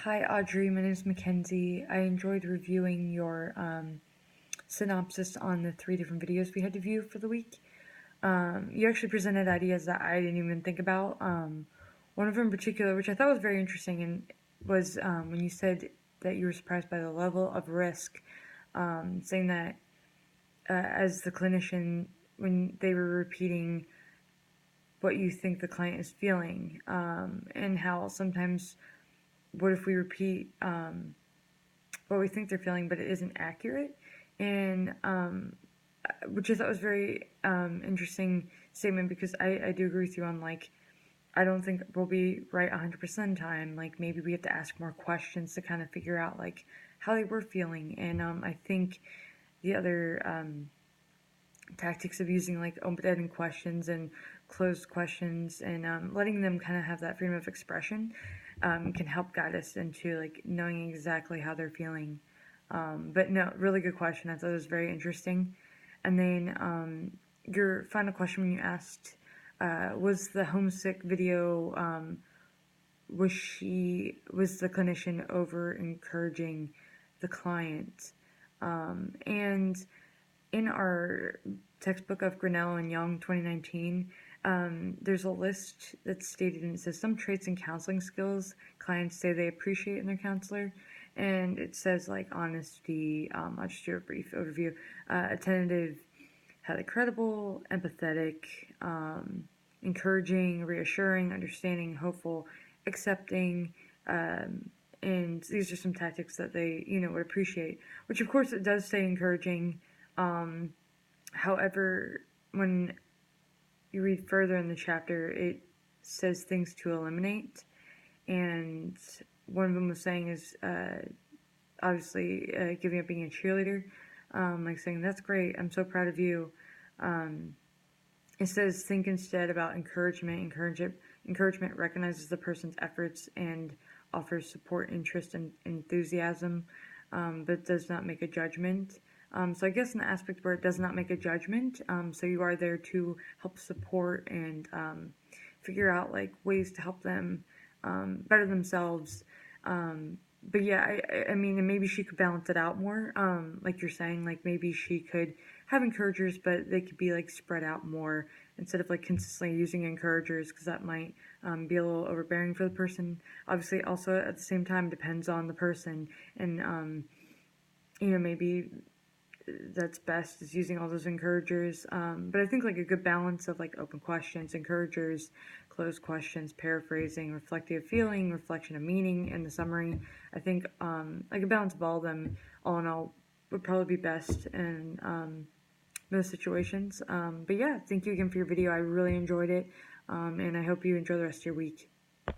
Hi Audrey, my name is Mackenzie. I enjoyed reviewing your synopsis on the 3 different videos we had to view for the week. You actually presented ideas that I didn't even think about. One of them in particular, which I thought was very interesting, and was when you said that you were surprised by the level of risk, saying that as the clinician, when they were repeating what you think the client is feeling, and how sometimes what if we repeat what we think they're feeling, but it isn't accurate, and which I thought was very interesting statement because I do agree with you on I don't think we'll be right 100% of the time. Like maybe we have to ask more questions to kind of figure out like how they were feeling, and I think the other tactics of using like open-ended questions and closed questions and letting them kind of have that freedom of expression can help guide us into like knowing exactly how they're feeling. But no, really good question. I thought it was very interesting. And then your final question when you asked, was the homesick video, was the clinician over encouraging the client? And in our textbook of Grinnell and Young 2019, there's a list that's stated, and it says some traits and counseling skills clients say they appreciate in their counselor. And it says like honesty, I'll just do a brief overview, attentive, highly credible, empathetic, encouraging, reassuring, understanding, hopeful, accepting, and these are some tactics that they, would appreciate, which of course it does say encouraging. However, when you read further in the chapter, it says things to eliminate, and one of them was saying is obviously giving up being a cheerleader, like saying, that's great, I'm so proud of you. It says think instead about encouragement. Encouragement recognizes the person's efforts and offers support, interest, and enthusiasm, but does not make a judgment. So I guess in the aspect where it does not make a judgment, so you are there to help support and figure out like ways to help them better themselves. But yeah, I mean, and maybe she could balance it out more, like you're saying, like maybe she could have encouragers, but they could be like spread out more instead of like consistently using encouragers, because that might be a little overbearing for the person. Obviously, also at the same time depends on the person, and maybe that's best is using all those encouragers. But I think like a good balance of like open questions, encouragers, closed questions, paraphrasing, reflective feeling, reflection of meaning, and the summary. I think like a balance of all of them, all in all, would probably be best in those situations. But yeah, thank you again for your video. I really enjoyed it, and I hope you enjoy the rest of your week.